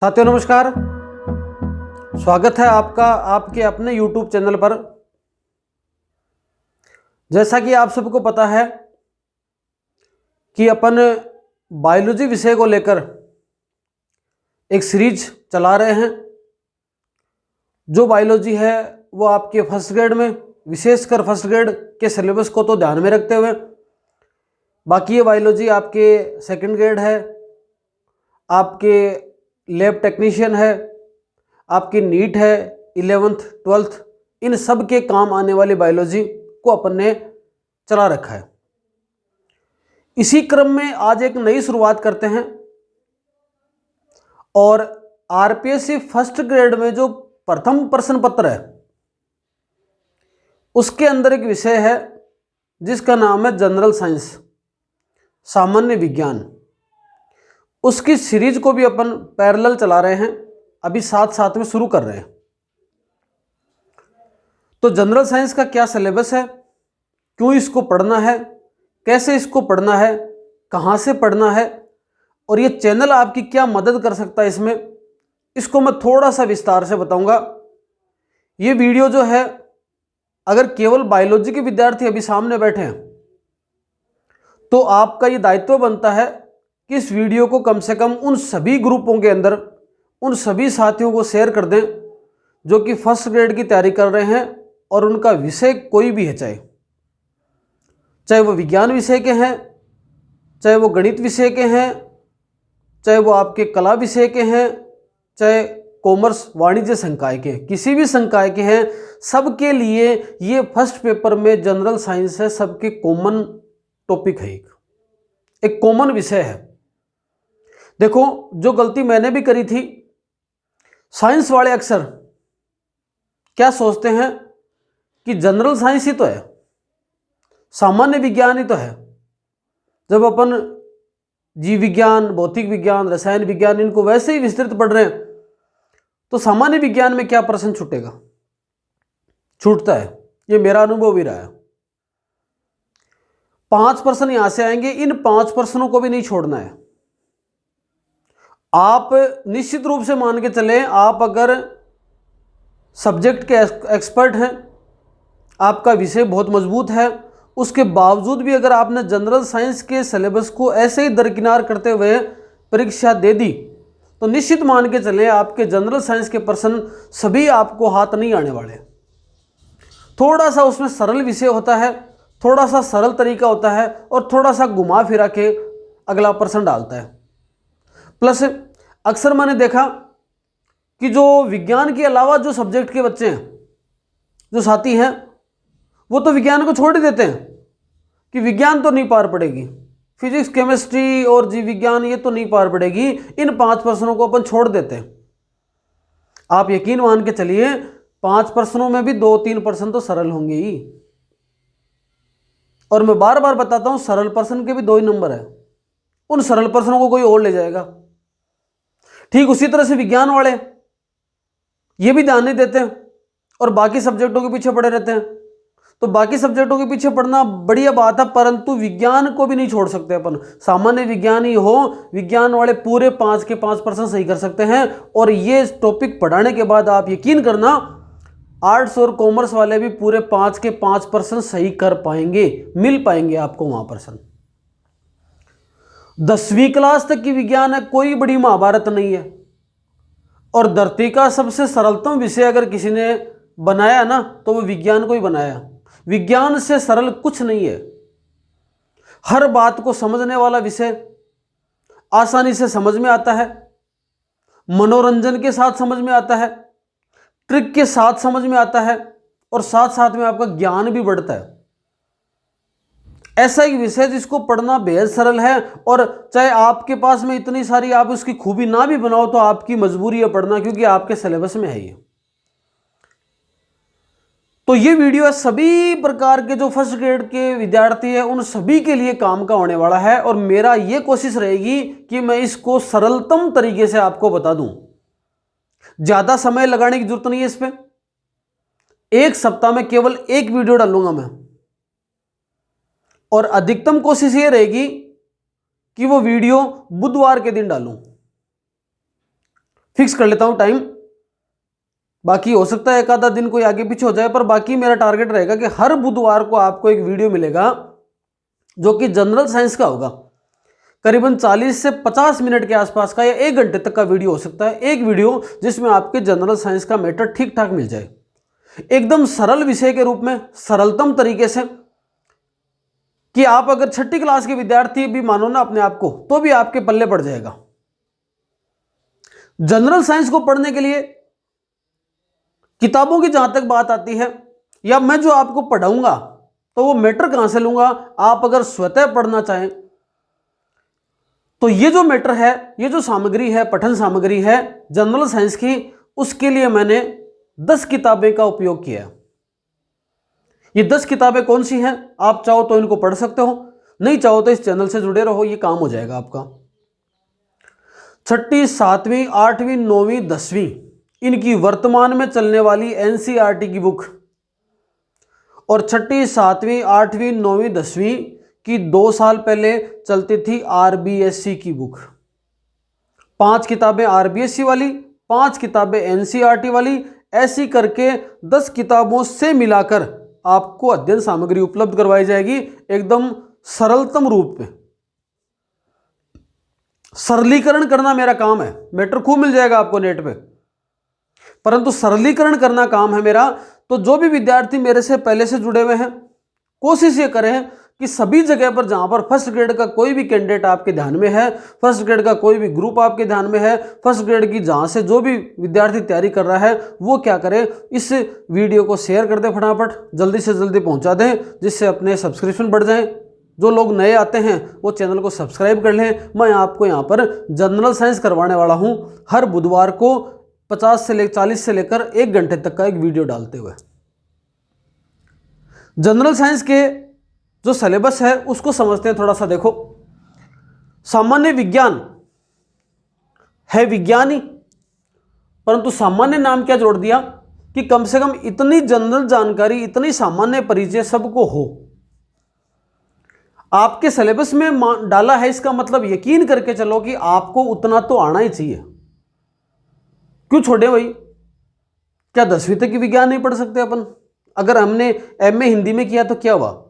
साथियों नमस्कार। स्वागत है आपका आपके अपने YouTube चैनल पर। जैसा कि आप सबको पता है कि अपन बायोलॉजी विषय को लेकर एक सीरीज चला रहे हैं। जो बायोलॉजी है वो आपके फर्स्ट ग्रेड में, विशेषकर फर्स्ट ग्रेड के सिलेबस को तो ध्यान में रखते हुए, बाकी ये बायोलॉजी आपके सेकंड ग्रेड है, आपके लैब टेक्नीशियन है, आपकी नीट है, 11th 12th, इन सब के काम आने वाली बायोलॉजी को अपन ने चला रखा है। इसी क्रम में आज एक नई शुरुआत करते हैं और आरपीएससी फर्स्ट ग्रेड में जो प्रथम प्रश्न पत्र है उसके अंदर एक विषय है जिसका नाम है जनरल साइंस, सामान्य विज्ञान। उसकी सीरीज को भी अपन पैरेलल चला रहे हैं, अभी साथ साथ में शुरू कर रहे हैं। तो जनरल साइंस का क्या सिलेबस है, क्यों इसको पढ़ना है, कैसे इसको पढ़ना है, कहाँ से पढ़ना है और ये चैनल आपकी क्या मदद कर सकता है इसमें, इसको मैं थोड़ा सा विस्तार से बताऊंगा। ये वीडियो जो है, अगर केवल बायोलॉजी के विद्यार्थी अभी सामने बैठे हैं तो आपका ये दायित्व बनता है कि इस वीडियो को कम से कम उन सभी ग्रुपों के अंदर उन सभी साथियों को शेयर कर दें जो कि फर्स्ट ग्रेड की तैयारी कर रहे हैं और उनका विषय कोई भी है, चाहे वो विज्ञान विषय के हैं, चाहे वो गणित विषय के हैं, चाहे वो आपके कला विषय के हैं, चाहे कॉमर्स वाणिज्य संकाय के, किसी भी संकाय के हैं, सबके लिए ये फर्स्ट पेपर में जनरल साइंस है, सबके कॉमन टॉपिक है, एक कॉमन विषय है। देखो, जो गलती मैंने भी करी थी, साइंस वाले अक्सर क्या सोचते हैं कि जनरल साइंस ही तो है, सामान्य विज्ञान ही तो है। जब अपन जीव विज्ञान, भौतिक विज्ञान, रसायन विज्ञान इनको वैसे ही विस्तृत पढ़ रहे हैं तो सामान्य विज्ञान में क्या प्रश्न छूटेगा? छूटता है, ये मेरा अनुभव भी रहा है। 5 प्रश्न यहां से आएंगे, इन 5 प्रश्नों को भी नहीं छोड़ना है। आप निश्चित रूप से मान के चलें, आप अगर सब्जेक्ट के एक्सपर्ट हैं, आपका विषय बहुत मजबूत है, उसके बावजूद भी अगर आपने जनरल साइंस के सिलेबस को ऐसे ही दरकिनार करते हुए परीक्षा दे दी तो निश्चित मान के चलें आपके जनरल साइंस के प्रश्न सभी आपको हाथ नहीं आने वाले। थोड़ा सा उसमें सरल विषय होता है, थोड़ा सा सरल तरीका होता है और थोड़ा सा घुमा फिरा के अगला प्रश्न डालता है। प्लस अक्सर मैंने देखा कि जो विज्ञान के अलावा जो सब्जेक्ट के बच्चे हैं, जो साथी हैं, वो तो विज्ञान को छोड़ ही देते हैं कि विज्ञान तो नहीं पार पड़ेगी, फिजिक्स केमिस्ट्री और जीव विज्ञान ये तो नहीं पार पड़ेगी, इन 5 प्रश्नों को अपन छोड़ देते हैं। आप यकीन मान के चलिए 5 प्रश्नों में भी 2-3 प्रश्न तो सरल होंगे ही, और मैं बार बार बताता हूं सरल प्रश्न के भी 2 ही नंबर है, उन सरल प्रश्नों को कोई और ले जाएगा। ठीक उसी तरह से विज्ञान वाले ये भी ध्यान नहीं देते हैं और बाकी सब्जेक्टों के पीछे पड़े रहते हैं। तो बाकी सब्जेक्टों के पीछे पढ़ना बढ़िया बात है, परंतु विज्ञान को भी नहीं छोड़ सकते अपन। सामान्य विज्ञान ही हो, विज्ञान वाले पूरे 5 के 5 प्रश्न सही कर सकते हैं। और ये टॉपिक पढ़ाने के बाद आप यकीन करना, आर्ट्स और कॉमर्स वाले भी पूरे 5 के 5 प्रश्न सही कर पाएंगे, मिल पाएंगे आपको वहां प्रश्न। 10वीं क्लास तक की विज्ञान है, कोई बड़ी महाभारत नहीं है। और धरती का सबसे सरलतम विषय अगर किसी ने बनाया ना तो वो विज्ञान को ही बनाया। विज्ञान से सरल कुछ नहीं है। हर बात को समझने वाला विषय, आसानी से समझ में आता है, मनोरंजन के साथ समझ में आता है, ट्रिक के साथ समझ में आता है और साथ साथ में आपका ज्ञान भी बढ़ता है। ऐसा एक विषय जिसको पढ़ना बेहद सरल है, और चाहे आपके पास में इतनी सारी आप उसकी खूबी ना भी बनाओ तो आपकी मजबूरी है पढ़ना, क्योंकि आपके सिलेबस में है ये। तो ये वीडियो सभी प्रकार के जो फर्स्ट ग्रेड के विद्यार्थी हैं उन सभी के लिए काम का होने वाला है, और मेरा ये कोशिश रहेगी कि मैं इसको सरलतम तरीके से आपको बता दूं। ज्यादा समय लगाने की जरूरत नहीं है इस पे। एक सप्ताह में केवल एक वीडियो डालूंगा मैं, और अधिकतम कोशिश ये रहेगी कि वो वीडियो बुधवार के दिन डालूं। फिक्स कर लेता हूँ टाइम। बाकी हो सकता है एक आधा दिन कोई आगे पीछे हो जाए, पर बाकी मेरा टारगेट रहेगा कि हर बुधवार को आपको एक वीडियो मिलेगा जो कि जनरल साइंस का होगा। करीबन 40 से 50 मिनट के आसपास का या 1 घंटे तक का वीडियो हो सकता है। एक वीडियो जिसमें आपके जनरल साइंस का मैटर ठीक ठाक मिल जाए, एकदम सरल विषय के रूप में, सरलतम तरीके से, कि आप अगर 6ठी क्लास के विद्यार्थी भी मानो ना अपने आप को, तो भी आपके पल्ले पड़ जाएगा। जनरल साइंस को पढ़ने के लिए किताबों की जहां तक बात आती है, या मैं जो आपको पढ़ाऊंगा तो वो मैटर कहां से लूंगा, आप अगर स्वतः पढ़ना चाहें तो ये जो मैटर है, ये जो सामग्री है, पठन सामग्री है जनरल साइंस की, उसके लिए मैंने 10 किताबें का उपयोग किया है। ये 10 किताबें कौन सी हैं, आप चाहो तो इनको पढ़ सकते हो, नहीं चाहो तो इस चैनल से जुड़े रहो, ये काम हो जाएगा आपका। 6ठी, 7वीं, 8वीं, 9वीं, 10वीं इनकी वर्तमान में चलने वाली एनसीईआरटी की बुक, और 6ठी, 7वीं, 8वीं, 9वीं, 10वीं की 2 साल पहले चलती थी आरबीएससी की बुक। 5 किताबें आरबीएससी वाली, 5 किताबें एनसीईआरटी वाली, ऐसी करके 10 किताबों से मिलाकर आपको अध्ययन सामग्री उपलब्ध करवाई जाएगी, एकदम सरलतम रूप में। सरलीकरण करना मेरा काम है, मैटर खूब मिल जाएगा आपको नेट पे, परंतु सरलीकरण करना काम है मेरा। तो जो भी विद्यार्थी मेरे से पहले से जुड़े हुए हैं, कोशिश ये करें कि सभी जगह पर जहां पर फर्स्ट ग्रेड का कोई भी कैंडिडेट आपके ध्यान में है, फर्स्ट ग्रेड का कोई भी ग्रुप आपके ध्यान में है, फर्स्ट ग्रेड की जहां से जो भी विद्यार्थी तैयारी कर रहा है, वो क्या करे, इस वीडियो को शेयर कर दे, फटाफट जल्दी से जल्दी पहुंचा दें, जिससे अपने सब्सक्रिप्शन बढ़ जाएं। जो लोग नए आते हैं वो चैनल को सब्सक्राइब कर लें। मैं आपको यहाँ पर जनरल साइंस करवाने वाला हूँ, हर बुधवार को 40 से लेकर 1 घंटे तक का एक वीडियो डालते हुए। जनरल साइंस के जो सिलेबस है उसको समझते हैं थोड़ा सा। देखो, सामान्य विज्ञान है विज्ञान ही, परंतु सामान्य नाम क्या जोड़ दिया कि कम से कम इतनी जनरल जानकारी, इतनी सामान्य परिचय सबको हो। आपके सिलेबस में डाला है, इसका मतलब यकीन करके चलो कि आपको उतना तो आना ही चाहिए। क्यों छोड़े भाई, क्या 10वीं तक की विज्ञान नहीं पढ़ सकते अपन? अगर हमने एमए हिंदी में किया तो क्या हुआ,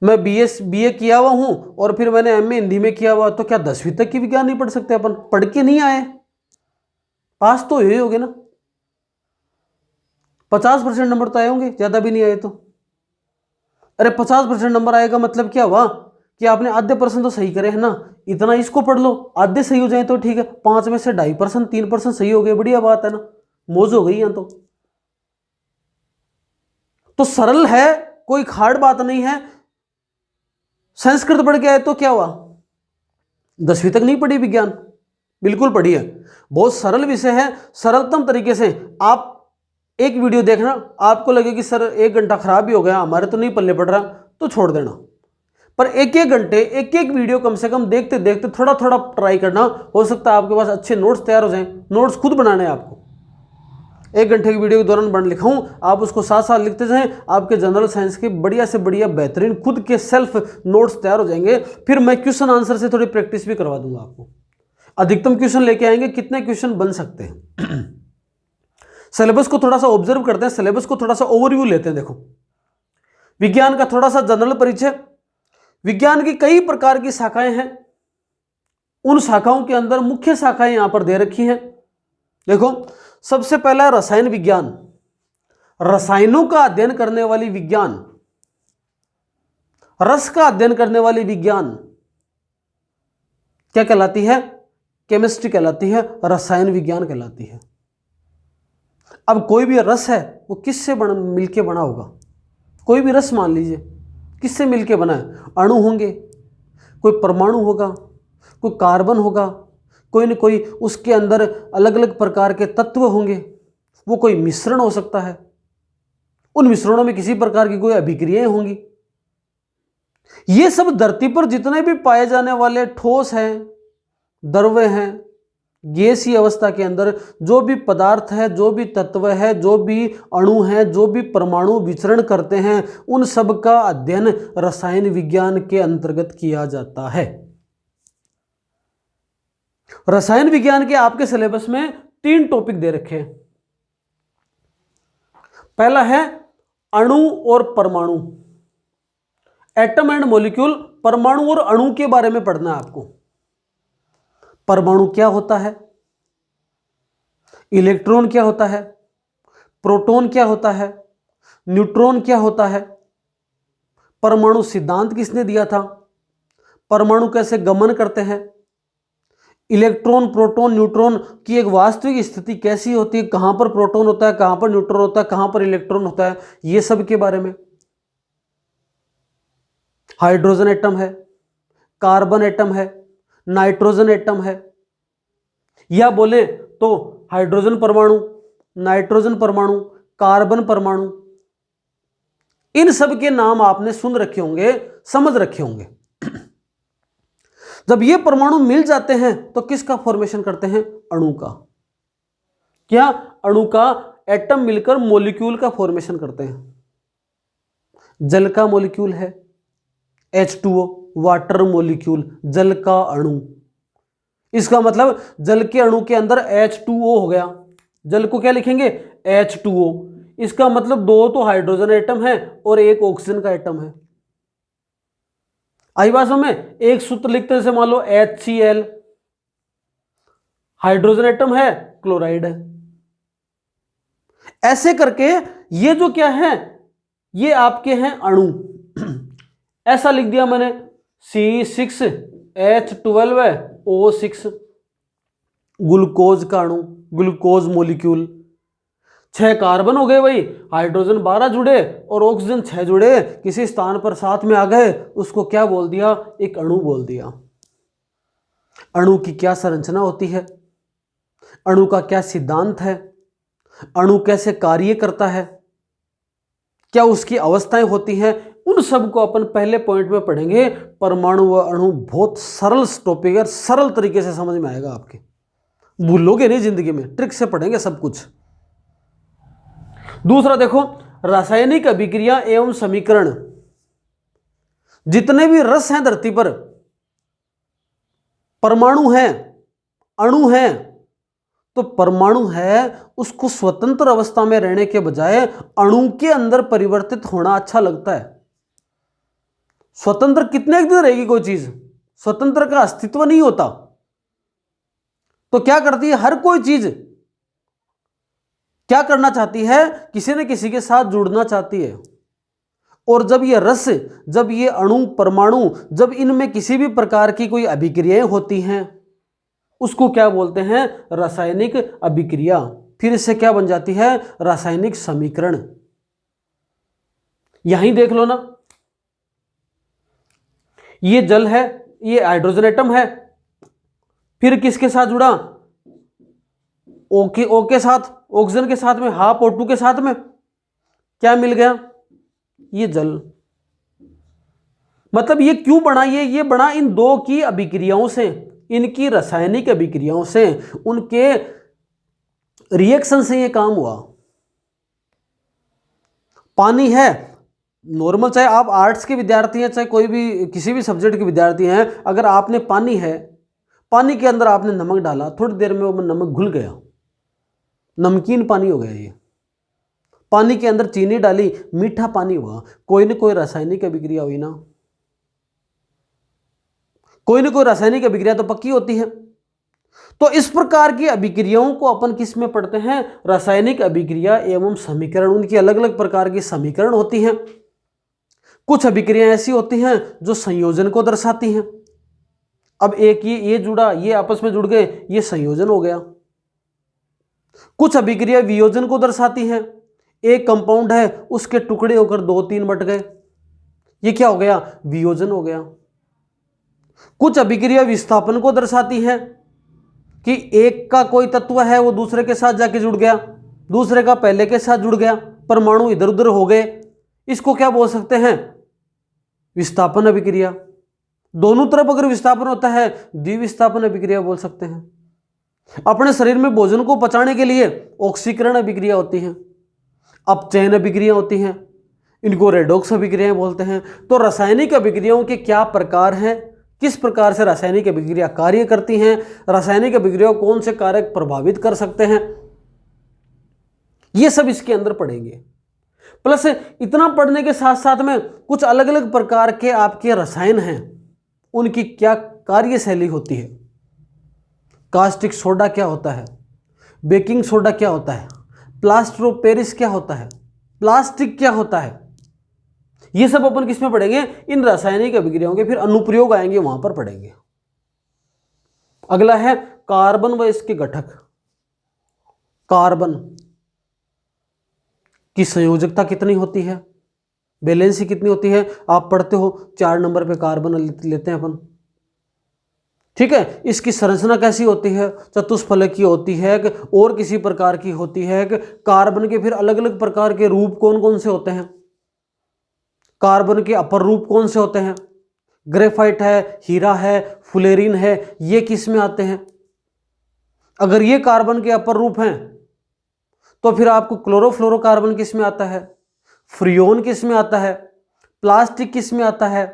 मैं बीए किया हुआ हूं और फिर मैंने एमए हिंदी में किया हुआ, तो क्या 10वीं तक की विज्ञान नहीं पढ़ सकते अपन? पढ़ के नहीं आए, पास तो हुए होंगे ना, 50% नंबर तो आए होंगे, ज्यादा भी नहीं आए तो। अरे 50% नंबर आएगा मतलब क्या हुआ कि आपने आधे % तो सही करे है ना, इतना इसको पढ़ लो, आधे सही हो जाए तो ठीक है, 5 में से 2.5%, 3% सही हो गए, बढ़िया बात है ना, मौज हो गई यहाँ तो सरल है, कोई हार्ड बात नहीं है। संस्कृत पढ़ के आए तो क्या हुआ, 10वीं तक नहीं पढ़ी विज्ञान, बिल्कुल पढ़ी है, बहुत सरल विषय है। सरलतम तरीके से आप एक वीडियो देखना, आपको लगे कि सर 1 घंटा खराब भी हो गया, हमारे तो नहीं पल्ले पड़ रहा, तो छोड़ देना। पर 1-1 घंटे एक वीडियो कम से कम देखते देखते थोड़ा थोड़ा ट्राई करना, हो सकता है आपके पास अच्छे नोट्स तैयार हो जाएं। नोट्स खुद बनाने हैं आपको, 1 घंटे की वीडियो के दौरान बन लिखाऊं, आप उसको साथ साथ लिखते जाएं, आपके जनरल साइंस के बढ़िया से बढ़िया बेहतरीन खुद के सेल्फ नोट्स तैयार हो जाएंगे। फिर मैं क्वेश्चन आंसर से थोड़ी प्रैक्टिस भी करवा दूंगा आपको, अधिकतम क्वेश्चन लेके आएंगे, कितने क्वेश्चन बन सकते हैं। सिलेबस को थोड़ा सा ऑब्जर्व करते हैं, सिलेबस को थोड़ा सा ओवरव्यू लेते हैं। देखो, विज्ञान का थोड़ा सा जनरल परिचय। विज्ञान की कई प्रकार की शाखाएं हैं, उन शाखाओं के अंदर मुख्य शाखाएं यहां पर दे रखी हैं। देखो, सबसे पहला रसायन विज्ञान, रसायनों का अध्ययन करने वाली विज्ञान, रस का अध्ययन करने वाली विज्ञान क्या कहलाती है? केमिस्ट्री कहलाती है, रसायन विज्ञान कहलाती है। अब कोई भी रस है वो किससे मिलके बना होगा? कोई भी रस मान लीजिए, किससे मिलके बना है? अणु होंगे, कोई परमाणु होगा, कोई कार्बन होगा, कोई न कोई उसके अंदर अलग अलग प्रकार के तत्व होंगे, वो कोई मिश्रण हो सकता है, उन मिश्रणों में किसी प्रकार की कोई अभिक्रियाएं होंगी। ये सब धरती पर जितने भी पाए जाने वाले ठोस हैं, द्रव्य हैं, गैसीय अवस्था के अंदर जो भी पदार्थ है, जो भी तत्व है, जो भी अणु है, जो भी परमाणु विचरण करते हैं, उन सब का अध्ययन रसायन विज्ञान के अंतर्गत किया जाता है। रसायन विज्ञान के आपके सिलेबस में 3 टॉपिक दे रखे हैं। पहला है अणु और परमाणु, एटम एंड मॉलिक्यूल। परमाणु और अणु के बारे में पढ़ना है आपको। परमाणु क्या होता है, इलेक्ट्रॉन क्या होता है, प्रोटॉन क्या होता है, न्यूट्रॉन क्या होता है, परमाणु सिद्धांत किसने दिया था, परमाणु कैसे गमन करते हैं, इलेक्ट्रॉन प्रोटॉन न्यूट्रॉन की एक वास्तविक स्थिति कैसी होती है, कहां पर प्रोटॉन होता है, कहां पर न्यूट्रॉन होता है, कहां पर इलेक्ट्रॉन होता है, ये सब के बारे में। हाइड्रोजन एटम है, कार्बन एटम है, नाइट्रोजन एटम है, या बोले तो हाइड्रोजन परमाणु, नाइट्रोजन परमाणु, कार्बन परमाणु, इन सब के नाम आपने सुन रखे होंगे, समझ रखे होंगे। जब ये परमाणु मिल जाते हैं तो किसका फॉर्मेशन करते हैं, अणु का। क्या, अणु का। एटम मिलकर मॉलिक्यूल का फॉर्मेशन करते हैं। जल का मॉलिक्यूल है H2O, वाटर मॉलिक्यूल, जल का अणु। इसका मतलब जल के अणु के अंदर H2O हो गया। जल को क्या लिखेंगे, H2O। इसका मतलब 2 तो हाइड्रोजन एटम है और 1 ऑक्सीजन का एटम है। आई बात में, एक सूत्र लिखते हैं, मान लो HCl, हाइड्रोजन एटम है, क्लोराइड है। ऐसे करके ये जो क्या है, ये आपके हैं अणु। ऐसा लिख दिया मैंने, C6H12O6, ग्लूकोज का अणु, ग्लूकोज मॉलिक्यूल। 6 कार्बन हो गए भाई, हाइड्रोजन 12 जुड़े और ऑक्सीजन 6 जुड़े, किसी स्थान पर साथ में आ गए, उसको क्या बोल दिया, एक अणु बोल दिया। अणु की क्या संरचना होती है, अणु का क्या सिद्धांत है, अणु कैसे कार्य करता है, क्या उसकी अवस्थाएं होती हैं, उन सब को अपन पहले पॉइंट में पढ़ेंगे। परमाणु व अणु बहुत सरल टॉपिक है, सरल तरीके से समझ में आएगा आपके, भूलोगे नहीं जिंदगी में, ट्रिक से पढ़ेंगे सब कुछ। दूसरा देखो, रासायनिक अभिक्रिया एवं समीकरण। जितने भी रस हैं धरती पर, परमाणु हैं, अणु हैं, तो परमाणु है उसको स्वतंत्र अवस्था में रहने के बजाय अणु के अंदर परिवर्तित होना अच्छा लगता है। स्वतंत्र कितने दिन रहेगी कोई चीज, स्वतंत्र का अस्तित्व नहीं होता। तो क्या करती है, हर कोई चीज क्या करना चाहती है, किसी न किसी के साथ जुड़ना चाहती है। और जब ये रस, जब ये अणु परमाणु, जब इनमें किसी भी प्रकार की कोई अभिक्रियाएं होती हैं, उसको क्या बोलते हैं, रासायनिक अभिक्रिया। फिर इससे क्या बन जाती है, रासायनिक समीकरण। यहीं देख लो ना, ये जल है, ये हाइड्रोजन एटम है, फिर किसके साथ जुड़ा, O के साथ, ऑक्सीजन के साथ में, हाफ O2 के साथ में क्या मिल गया, ये जल। मतलब ये क्यों बना, ये बना इन 2 की अभिक्रियाओं से, इनकी रासायनिक अभिक्रियाओं से, उनके रिएक्शन से ये काम हुआ। पानी है नॉर्मल, चाहे आप आर्ट्स के विद्यार्थी हैं, चाहे कोई भी किसी भी सब्जेक्ट के विद्यार्थी हैं, अगर आपने पानी है, पानी के अंदर आपने नमक डाला, थोड़ी देर में वो नमक घुल गया, नमकीन पानी हो गया। ये पानी के अंदर चीनी डाली, मीठा पानी हुआ। कोई ना कोई रासायनिक अभिक्रिया हुई ना, कोई ना कोई रासायनिक अभिक्रिया तो पक्की होती है। तो इस प्रकार की अभिक्रियाओं को अपन किस में पढ़ते हैं, रासायनिक अभिक्रिया एवं समीकरण। उनकी अलग अलग प्रकार की समीकरण होती हैं। कुछ अभिक्रियाएं ऐसी होती हैं जो संयोजन को दर्शाती हैं। अब एक ये जुड़ा, ये आपस में जुड़ गए, ये संयोजन हो गया। कुछ अभिक्रिया वियोजन को दर्शाती हैं। एक कंपाउंड है, उसके टुकड़े होकर 2-3 बट गए, ये क्या हो गया, वियोजन हो गया। कुछ अभिक्रिया विस्थापन को दर्शाती है कि एक का कोई तत्व है, वो दूसरे के साथ जाके जुड़ गया, दूसरे का पहले के साथ जुड़ गया, परमाणु इधर उधर हो गए। इसको क्या बोल सकते हैं, विस्थापन अभिक्रिया। दोनों तरफ अगर विस्थापन होता है, द्विविस्थापन अभिक्रिया बोल सकते हैं। अपने शरीर में भोजन को पचाने के लिए ऑक्सीकरण अभिक्रिया होती है, अपचयन अभिक्रिया होती हैं, इनको रेडॉक्स अभिक्रियाएं बोलते हैं। तो रासायनिक अभिक्रियाओं के क्या प्रकार हैं, किस प्रकार से रासायनिक अभिक्रिया कार्य करती हैं, रासायनिक अभिक्रिया को कौन से कारक प्रभावित कर सकते हैं, ये सब इसके अंदर पढ़ेंगे। प्लस इतना पढ़ने के साथ साथ में कुछ अलग अलग प्रकार के आपके रसायन हैं, उनकी क्या कार्यशैली होती है। कास्टिक सोडा क्या होता है, बेकिंग सोडा क्या होता है, प्लास्टर ऑफ पेरिस क्या होता है, प्लास्टिक क्या होता है, ये सब अपन किस में पढ़ेंगे, इन रासायनिक अभिक्रियाओं के फिर अनुप्रयोग आएंगे वहां पर पढ़ेंगे। अगला है कार्बन व इसके घटक। कार्बन की संयोजकता कितनी होती है, वैलेंसी कितनी होती है, आप पढ़ते हो 4 नंबर पे कार्बन लेते हैं अपन, ठीक है। इसकी संरचना कैसी होती है, चतुष्फलकीय होती है कि और किसी प्रकार की होती है कि कार्बन के फिर अलग अलग प्रकार के रूप कौन कौन से होते हैं, कार्बन के अपर रूप कौन से होते हैं, ग्रेफाइट है, हीरा है, फुलेरिन है, ये किस में आते हैं। अगर ये कार्बन के अपर रूप हैं तो फिर आपको क्लोरोफ्लोरोकार्बन किस में आता है, फ्रियोन किस में आता है, प्लास्टिक किस में आता है,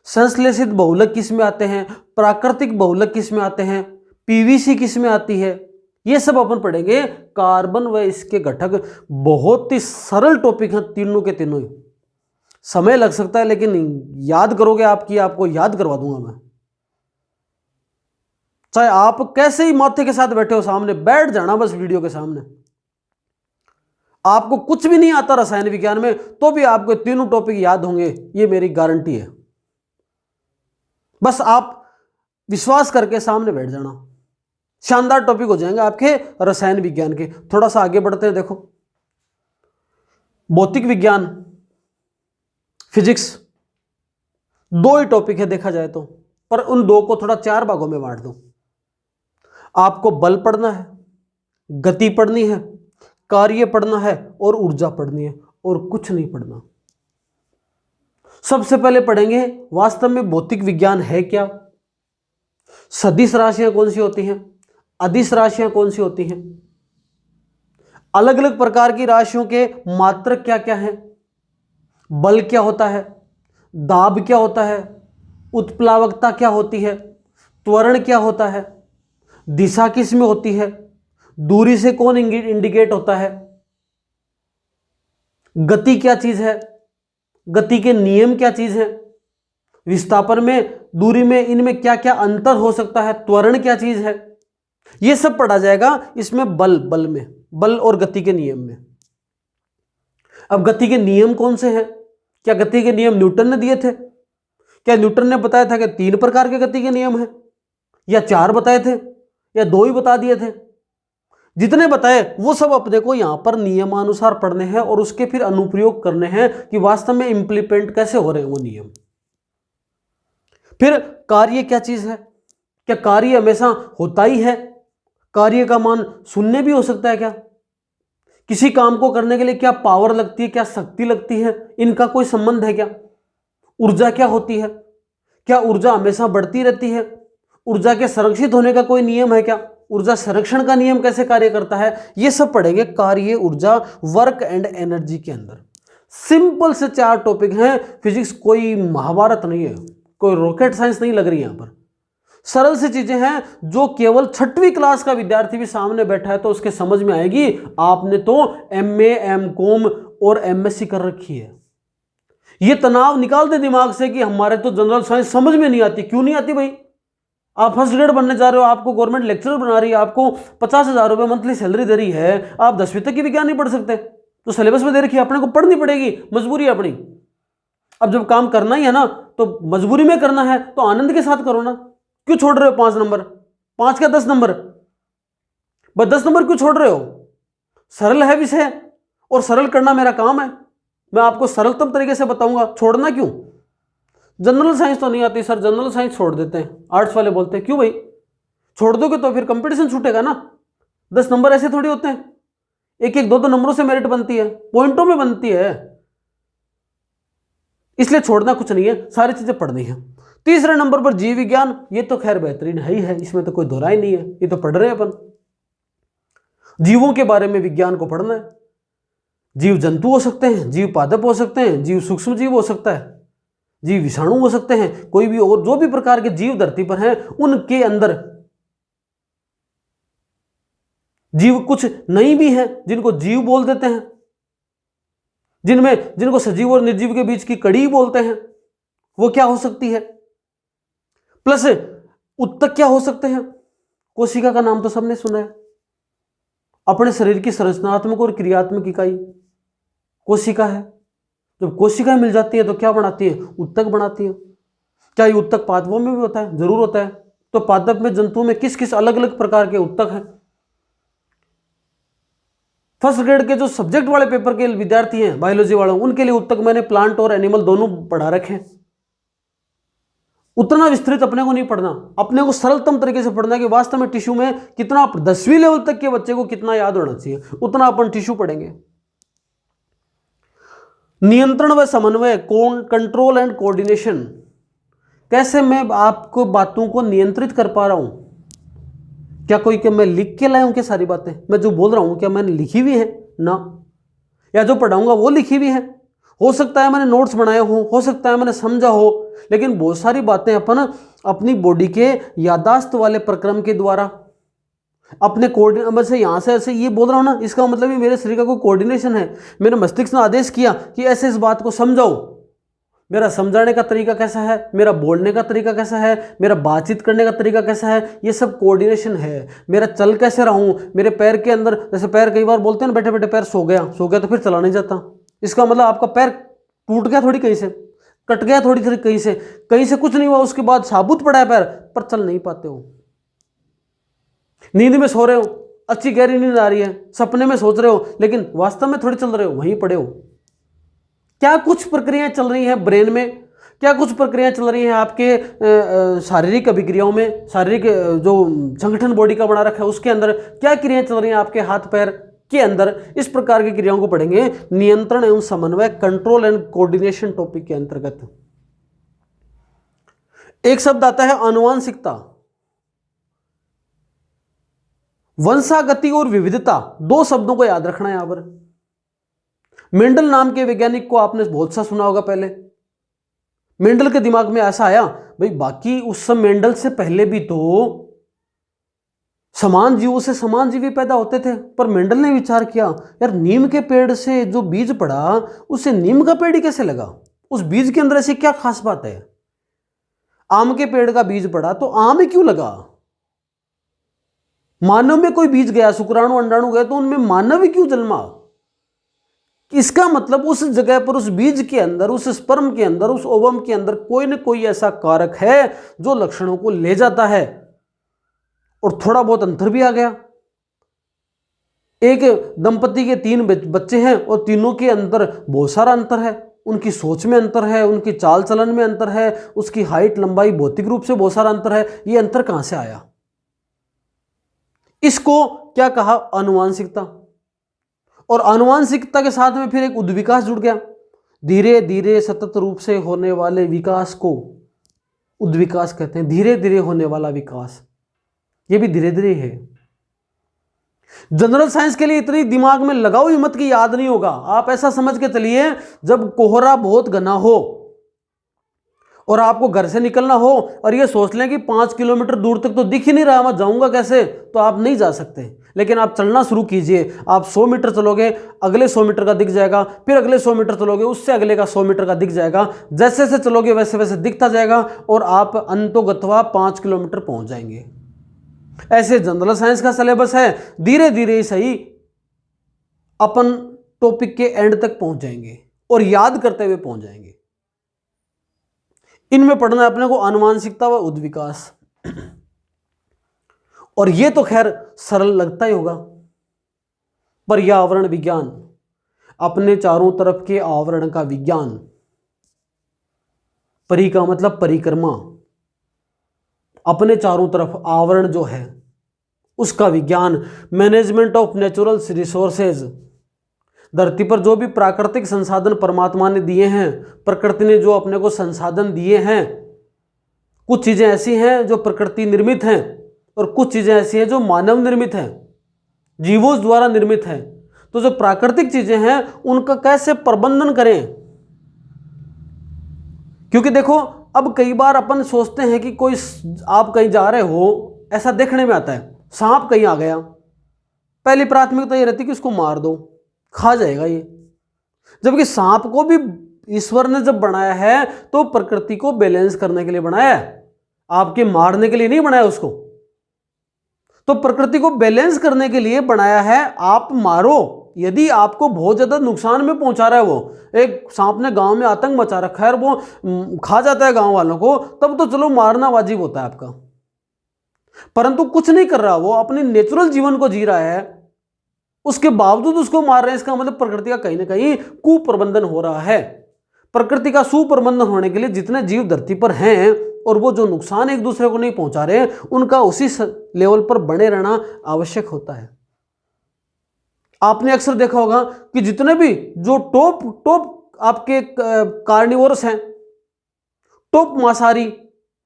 संश्लेषित बहुलक किस में आते हैं, प्राकृतिक बहुलक किस में आते हैं, पीवीसी किस में आती है, ये सब अपन पढ़ेंगे। कार्बन व इसके घटक बहुत ही सरल टॉपिक हैं तीनों के तीनों ही। समय लग सकता है लेकिन याद करोगे आपकी, आपको याद करवा दूंगा मैं। चाहे आप कैसे ही माथे के साथ बैठे हो, सामने बैठ जाना बस वीडियो के सामने। आपको कुछ भी नहीं आता रसायन विज्ञान में तो भी आपको तीनों टॉपिक याद होंगे, ये मेरी गारंटी है। बस आप विश्वास करके सामने बैठ जाना, शानदार टॉपिक हो जाएंगे आपके रसायन विज्ञान के। थोड़ा सा आगे बढ़ते हैं। देखो, भौतिक विज्ञान, फिजिक्स, 2 ही टॉपिक है देखा जाए तो, पर उन 2 को थोड़ा 4 भागों में बांट दो। आपको बल पढ़ना है, गति पढ़नी है, कार्य पढ़ना है और ऊर्जा पढ़नी है, और कुछ नहीं पढ़ना। सबसे पहले पढ़ेंगे वास्तव में भौतिक विज्ञान है क्या, सदिश राशियां कौन सी होती हैं, अदिश राशियां कौन सी होती हैं, अलग अलग प्रकार की राशियों के मात्रक क्या क्या हैं, बल क्या होता है, दाब क्या होता है, उत्प्लावकता क्या होती है, त्वरण क्या होता है, दिशा किस में होती है, दूरी से कौन इंडिकेट होता है, गति क्या चीज है, गति के नियम क्या चीज है, विस्थापन में, दूरी में, इनमें क्या क्या अंतर हो सकता है, त्वरण क्या चीज है, यह सब पढ़ा जाएगा इसमें बल में, बल और गति के नियम में। अब गति के नियम कौन से हैं, क्या गति के नियम न्यूटन ने दिए थे, क्या न्यूटन ने बताया था कि 3 प्रकार के गति के नियम हैं, या 4 बताए थे, या 2 ही बता दिए थे। जितने बताए वो सब अपने को यहां पर नियमानुसार पढ़ने हैं और उसके फिर अनुप्रयोग करने हैं कि वास्तव में इंप्लीमेंट कैसे हो रहे हैं वो नियम। फिर कार्य क्या चीज है, क्या कार्य हमेशा होता ही है, कार्य का मान शून्य भी हो सकता है क्या, किसी काम को करने के लिए क्या पावर लगती है, क्या शक्ति लगती है, इनका कोई संबंध है क्या, ऊर्जा क्या होती है, क्या ऊर्जा हमेशा बढ़ती रहती है, ऊर्जा के संरक्षित होने का कोई नियम है क्या, ऊर्जा संरक्षण का नियम कैसे कार्य करता है, ये सब पढ़ेंगे कार्य, ऊर्जा, वर्क एंड एनर्जी के अंदर। सिंपल से 4 टॉपिक हैं। फिजिक्स कोई महाभारत नहीं है, कोई रॉकेट साइंस नहीं लग रही यहां पर, सरल सी चीजें हैं जो केवल 6वीं क्लास का विद्यार्थी भी सामने बैठा है तो उसके समझ में आएगी। आपने तो MA, MCOM और MSc कर रखी है। ये तनाव निकाल दे दिमाग से कि हमारे तो जनरल साइंस समझ में नहीं आती। क्यों नहीं आती भाई? आप फर्स्ट ग्रेड बनने जा रहे हो, आपको गवर्नमेंट लेक्चरर बना रही है, आपको 50,000 रुपये मंथली सैलरी दे रही है, आप 10वीं तक की विज्ञान नहीं पढ़ सकते? तो सिलेबस में दे रखी है, अपने को पढ़नी पड़ेगी, मजबूरी है अपनी। अब जब काम करना ही है ना तो मजबूरी में करना है तो आनंद के साथ करो ना। क्यों छोड़ रहे हो 5 नंबर, 5 का 10 नंबर, बस 10 नंबर क्यों छोड़ रहे हो? सरल है विषय और सरल करना मेरा काम है। मैं आपको सरलतम तरीके से बताऊंगा, छोड़ना क्यों? जनरल साइंस तो नहीं आती सर, जनरल साइंस छोड़ देते हैं, आर्ट्स वाले बोलते हैं क्यों भाई? छोड़ दोगे तो फिर कंपटीशन छूटेगा ना। 10 नंबर ऐसे थोड़ी होते हैं, 1-1, 2-2 नंबरों से मेरिट बनती है, पॉइंटों में बनती है। इसलिए छोड़ना कुछ नहीं है, सारी चीजें पढ़नी है। तीसरे नंबर पर जीव विज्ञान, ये तो खैर बेहतरीन है ही है, इसमें तो कोई दोहराई नहीं है, ये तो पढ़ रहे हैं अपन। जीवों के बारे में विज्ञान को पढ़ना है। जीव जंतु हो सकते हैं, जीव पादप हो सकते हैं, जीव सूक्ष्म जीव हो सकता है, जीव विषाणु हो सकते हैं, कोई भी और जो भी प्रकार के जीव धरती पर हैं उनके अंदर जीव कुछ नहीं भी हैं जिनको जीव बोल देते हैं, जिनको सजीव और निर्जीव के बीच की कड़ी बोलते हैं, वो क्या हो सकती है। प्लस उत्तक क्या हो सकते हैं। कोशिका का नाम तो सबने सुना है, अपने शरीर की संरचनात्मक और क्रियात्मक इकाई कोशिका है। जब कोशिकाएं मिल जाती है तो क्या बनाती है, उत्तक बनाती है। क्या ये उत्तक पादपों में भी होता है, जरूर होता है। तो पादप में जंतु में किस किस अलग अलग प्रकार के उत्तक हैं। फर्स्ट ग्रेड के जो सब्जेक्ट वाले पेपर के विद्यार्थी हैं बायोलॉजी वालों, उनके लिए उत्तक मैंने प्लांट और एनिमल दोनों पढ़ा रखे हैं। उतना विस्तृत अपने को नहीं पढ़ना, अपने को सरलतम तरीके से पढ़ना कि वास्तव में टिश्यू में कितना 10वीं लेवल तक के बच्चे को कितना याद होना चाहिए, उतना अपन टिश्यू पढ़ेंगे। नियंत्रण व समन्वय, कंट्रोल एंड कोऑर्डिनेशन, कैसे मैं आपको बातों को नियंत्रित कर पा रहा हूं। क्या कोई कि मैं लिख के लाया हूं क्या सारी बातें, मैं जो बोल रहा हूं क्या मैंने लिखी हुई है ना, या जो पढ़ाऊंगा वो लिखी हुई है। हो सकता है मैंने नोट्स बनाए हो सकता है मैंने समझा हो, लेकिन बहुत सारी बातें अपन अपनी बॉडी के याददाश्त वाले प्रक्रम के द्वारा अपने कोऑर्डिनेशन से यहां से ऐसे ये बोल रहा हूं ना, इसका मतलब ये मेरे शरीर का कोई कोऑर्डिनेशन है। मेरे मस्तिष्क ने आदेश किया कि ऐसे इस बात को समझाओ। मेरा समझाने का तरीका कैसा है, मेरा बोलने का तरीका कैसा है, मेरा बातचीत करने का तरीका कैसा है, ये सब कोऑर्डिनेशन है। मेरा चल कैसे रहा हूं, मेरे पैर के अंदर, जैसे पैर कई बार बोलते हैं ना, बैठे बैठे पैर सो गया तो फिर चला नहीं जाता। इसका मतलब आपका पैर टूट गया थोड़ी, कहीं से कट गया थोड़ी थोड़ी, कहीं से कुछ नहीं हुआ, उसके बाद साबुत पड़ा है पैर, पर चल नहीं पाते हो। नींद में सो रहे हो, अच्छी गहरी नींद आ रही है, सपने में सोच रहे हो, लेकिन वास्तव में थोड़ी चल रहे हो, वहीं पड़े हो। क्या कुछ प्रक्रियाएं चल रही हैं ब्रेन में, क्या कुछ प्रक्रियाएं चल रही हैं आपके शारीरिक अभिक्रियाओं में, शारीरिक जो संगठन बॉडी का बना रखा है उसके अंदर क्या क्रियाएं चल रही हैं आपके हाथ पैर के अंदर, इस प्रकार की क्रियाओं को पढ़ेंगे नियंत्रण एवं समन्वय, कंट्रोल एंड कोऑर्डिनेशन टॉपिक के अंतर्गत। एक शब्द आता है आनुवांशिकता। वंशागति और विविधता, दो शब्दों को याद रखना है यहां पर। मेंडल नाम के वैज्ञानिक को आपने बहुत सा सुना होगा पहले। मेंडल के दिमाग में ऐसा आया, भाई बाकी उस समय मेंडल से पहले भी तो समान जीवों से समान जीवी पैदा होते थे, पर मेंडल ने विचार किया यार नीम के पेड़ से जो बीज पड़ा उससे नीम का पेड़ ही कैसे लगा, उस बीज के अंदर ऐसी क्या खास बात है। आम के पेड़ का बीज पड़ा तो आम ही क्यों लगा। मानव में कोई बीज गया, शुक्राणु अंडाणु गए, तो उनमें मानव ही क्यों जन्मा। इसका मतलब उस जगह पर, उस बीज के अंदर, उस स्पर्म के अंदर, उस ओवम के अंदर कोई न कोई ऐसा कारक है जो लक्षणों को ले जाता है। और थोड़ा बहुत अंतर भी आ गया। एक दंपति के 3 बच्चे हैं और तीनों के अंदर बहुत सारा अंतर है, उनकी सोच में अंतर है, उनकी चाल चलन में अंतर है, उसकी हाइट लंबाई भौतिक रूप से बहुत सारा अंतर है। ये अंतर कहां से आया। इसको क्या कहा, आनुवांशिकता। और आनुवांशिकता के साथ में फिर एक उद्विकास जुड़ गया। धीरे धीरे सतत रूप से होने वाले विकास को उद्विकास कहते हैं, धीरे धीरे होने वाला विकास, ये भी धीरे धीरे है। जनरल साइंस के लिए इतनी दिमाग में लगाओ ही मत कि याद नहीं होगा। आप ऐसा समझ के चलिए, जब कोहरा बहुत घना हो और आपको घर से निकलना हो और ये सोच लें कि 5 किलोमीटर दूर तक तो दिख ही नहीं रहा, मैं जाऊंगा कैसे, तो आप नहीं जा सकते। लेकिन आप चलना शुरू कीजिए, आप 100 मीटर चलोगे, अगले 100 मीटर का दिख जाएगा, फिर अगले 100 मीटर चलोगे, उससे अगले का 100 मीटर का दिख जाएगा। जैसे जैसे चलोगे वैसे वैसे दिखता जाएगा और आप अंतोगत्वा 5 किलोमीटर पहुंच जाएंगे। ऐसे जनरल साइंस का सिलेबस है, धीरे धीरे सही अपन टॉपिक के एंड तक पहुंच जाएंगे और याद करते हुए पहुंच जाएंगे। इनमें पढ़ना है अपने को आनुवांशिकता व उद्विकास। और ये तो खैर सरल लगता ही होगा। पर्यावरण विज्ञान, अपने चारों तरफ के आवरण का विज्ञान। परि का मतलब परिक्रमा, अपने चारों तरफ आवरण जो है उसका विज्ञान। मैनेजमेंट ऑफ नेचुरल रिसोर्सेज, धरती पर जो भी प्राकृतिक संसाधन परमात्मा ने दिए हैं, प्रकृति ने जो अपने को संसाधन दिए हैं, कुछ चीजें ऐसी हैं जो प्रकृति निर्मित हैं और कुछ चीजें ऐसी हैं जो मानव निर्मित हैं, जीवों द्वारा निर्मित हैं। तो जो प्राकृतिक चीजें हैं उनका कैसे प्रबंधन करें, क्योंकि देखो अब कई बार अपन सोचते हैं कि कोई, आप कहीं जा रहे हो, ऐसा देखने में आता है सांप कहीं आ गया, पहली प्राथमिकता ये रहती है कि उसको मार दो, खा जाएगा ये। जबकि सांप को भी ईश्वर ने जब बनाया है तो प्रकृति को बैलेंस करने के लिए बनाया है, आपके मारने के लिए नहीं बनाया उसको। तो प्रकृति को बैलेंस करने के लिए बनाया है, आप मारो। यदि आपको बहुत ज्यादा नुकसान में पहुंचा रहा है, वो एक सांप ने गांव में आतंक मचा रखा है और वो खा जाता है गांव वालों को, तब तो चलो मारना वाजिब होता है आपका। परंतु कुछ नहीं कर रहा, वो अपने नेचुरल जीवन को जी रहा है, उसके बावजूद उसको मार रहे हैं। इसका मतलब प्रकृति का कहीं ना कहीं कुप्रबंधन हो रहा है। प्रकृति का सुप्रबंधन होने के लिए जितने जीव धरती पर हैं और वो जो नुकसान एक दूसरे को नहीं पहुंचा रहे, उनका उसी लेवल पर बने रहना आवश्यक होता है। आपने अक्सर देखा होगा कि जितने भी जो टॉप आपके कार्निवोरस हैं, टॉप मांसाहारी,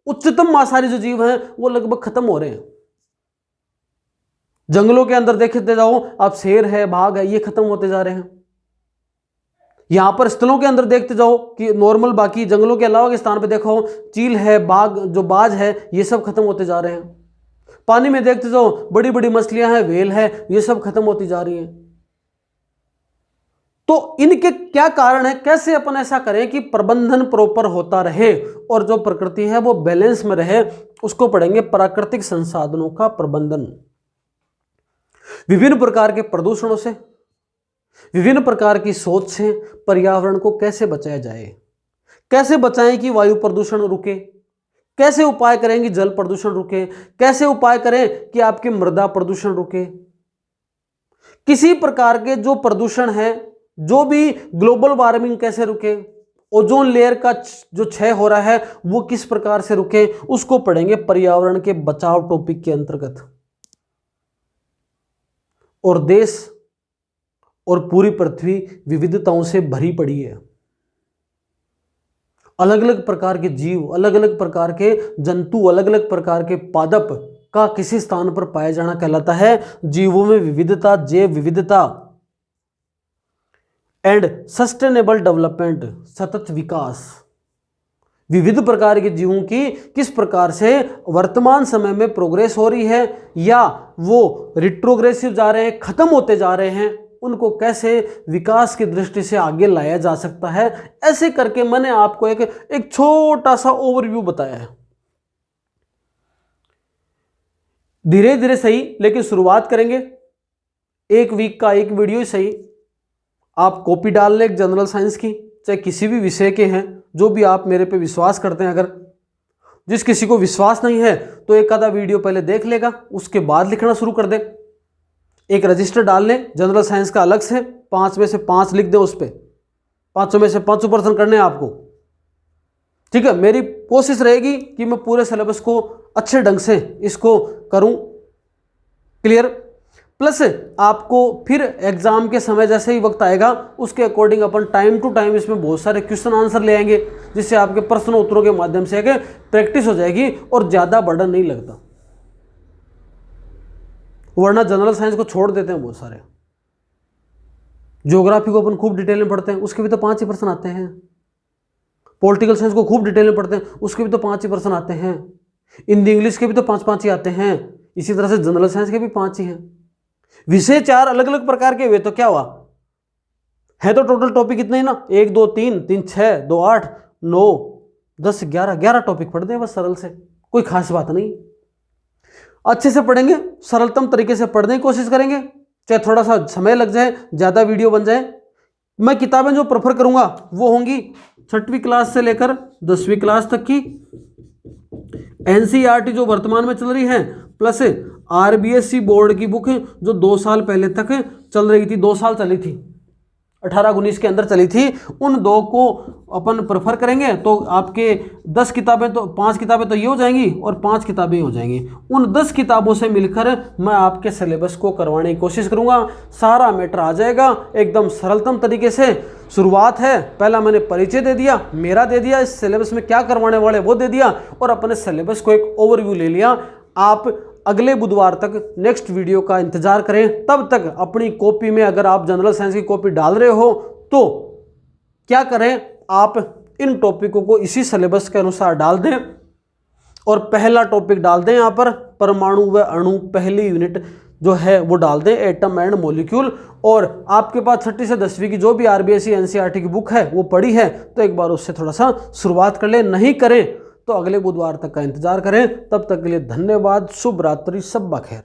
उच्चतम मांसाहारी जो जीव हैं, वो लगभग खत्म हो रहे हैं। जंगलों के अंदर देखते जाओ आप, शेर है, बाघ है, ये खत्म होते जा रहे हैं। यहां पर स्थलों के अंदर देखते जाओ कि नॉर्मल बाकी जंगलों के अलावा के स्थान पे देखो, चील है, बाघ, जो बाज है, ये सब खत्म होते जा रहे हैं। पानी में देखते जाओ बड़ी बड़ी मछलियां हैं, व्हेल है, ये सब खत्म होती जा रही हैं। तो इनके क्या कारण है? कैसे अपन ऐसा करें कि प्रबंधन प्रॉपर होता रहे और जो प्रकृति है वो बैलेंस में रहे? उसको पढ़ेंगे प्राकृतिक संसाधनों का प्रबंधन। विभिन्न प्रकार के प्रदूषणों से, विभिन्न प्रकार की सोच से पर्यावरण को कैसे बचाया जाए, कैसे बचाएं कि वायु प्रदूषण रुके, कैसे उपाय करें कि जल प्रदूषण रुके, कैसे उपाय करें कि आपके मृदा प्रदूषण रुके, किसी प्रकार के जो प्रदूषण है, जो भी ग्लोबल वार्मिंग कैसे रुके, ओजोन लेयर का जो क्षय हो रहा है वो किस प्रकार से रुके, उसको पढ़ेंगे पर्यावरण के बचाव टॉपिक के अंतर्गत। और देश और पूरी पृथ्वी विविधताओं से भरी पड़ी है। अलग अलग प्रकार के जीव, अलग अलग प्रकार के जंतु, अलग अलग प्रकार के पादप का किसी स्थान पर पाया जाना कहलाता है जीवों में विविधता, जैव विविधता एंड सस्टेनेबल डेवलपमेंट, सतत विकास। विविध प्रकार के जीवों की किस प्रकार से वर्तमान समय में प्रोग्रेस हो रही है या वो रिट्रोग्रेसिव जा रहे हैं, खत्म होते जा रहे हैं, उनको कैसे विकास की दृष्टि से आगे लाया जा सकता है। ऐसे करके मैंने आपको एक छोटा सा ओवरव्यू बताया है। धीरे धीरे सही, लेकिन शुरुआत करेंगे। एक वीक का एक वीडियो ही सही। आप कॉपी डाल लें जनरल साइंस की, चाहे किसी भी विषय के हैं, जो भी आप मेरे पे विश्वास करते हैं। अगर जिस किसी को विश्वास नहीं है तो एक आधा वीडियो पहले देख लेगा, उसके बाद लिखना शुरू कर दे। एक रजिस्टर डाल लें जनरल साइंस का अलग से, 5 में से 5 लिख दें उस पर, 500 में से 500% करने हैं आपको। ठीक है, मेरी कोशिश रहेगी कि मैं पूरे सिलेबस को अच्छे ढंग से इसको करूं क्लियर। प्लस आपको फिर एग्जाम के समय जैसे ही वक्त आएगा उसके अकॉर्डिंग अपन टाइम टू टाइम इसमें बहुत सारे क्वेश्चन आंसर ले आएंगे, जिससे आपके प्रश्न उत्तरों के माध्यम से प्रैक्टिस हो जाएगी और ज़्यादा बर्डन नहीं लगता। वरना जनरल साइंस को छोड़ देते हैं बहुत सारे। ज्योग्राफी को अपन खूब डिटेल में पढ़ते हैं, उसके भी तो 5 ही प्रश्न आते हैं। पॉलिटिकल साइंस को खूब डिटेल में पढ़ते हैं, उसके भी तो 5 ही प्रश्न आते हैं। हिंदी इंग्लिश के भी तो 5-5 ही आते हैं। इसी तरह से जनरल साइंस के भी 5 ही हैं। विषय 4 अलग अलग प्रकार के हुए तो क्या हुआ, है तो टोटल टॉपिक इतने ही ना, 1 2 3 3 6 2 8 9 10 11 टॉपिक पढ़ते हैं बस, सरल से, कोई खास बात नहीं। अच्छे से पढ़ेंगे, सरलतम तरीके से पढ़ने की कोशिश करेंगे, चाहे थोड़ा सा समय लग जाए, ज़्यादा वीडियो बन जाए। मैं किताबें जो प्रेफर करूंगा वो होंगी 6वीं क्लास से लेकर 10वीं क्लास तक की एनसीईआरटी जो वर्तमान में चल रही है, प्लस आरबीएसई बोर्ड की बुक जो 2 साल पहले तक चल रही थी, 2 साल चली थी, 18-19 के अंदर चली थी। उन 2 को अपन प्रेफर करेंगे तो आपके 10 किताबें तो 5 किताबें तो ये हो जाएंगी और 5 किताबें हो जाएंगी। उन 10 किताबों से मिलकर मैं आपके सिलेबस को करवाने की कोशिश करूंगा। सारा मैटर आ जाएगा एकदम सरलतम तरीके से। शुरुआत है, पहला मैंने परिचय दे दिया, मेरा दे दिया, इस सिलेबस में क्या करवाने वाले वो दे दिया और अपने सिलेबस को एक ओवरव्यू ले लिया। आप अगले बुधवार तक नेक्स्ट वीडियो का इंतजार करें। तब तक अपनी कॉपी में, अगर आप जनरल साइंस की कॉपी डाल रहे हो तो क्या करें, आप इन टॉपिकों को इसी सिलेबस के अनुसार डाल दें और पहला टॉपिक डाल दें यहाँ पर परमाणु व अणु, पहली यूनिट जो है वो डाल दें एटम एंड मॉलिक्यूल। और आपके पास 6ठी से 10वीं की जो भी आरबीएसई एनसीईआरटी की बुक है वो पढ़ी है तो एक बार उससे थोड़ा सा शुरुआत कर लें, नहीं करें तो अगले बुधवार तक का इंतजार करें। तब तक के लिए धन्यवाद, शुभ रात्रि, शब्बा खैर।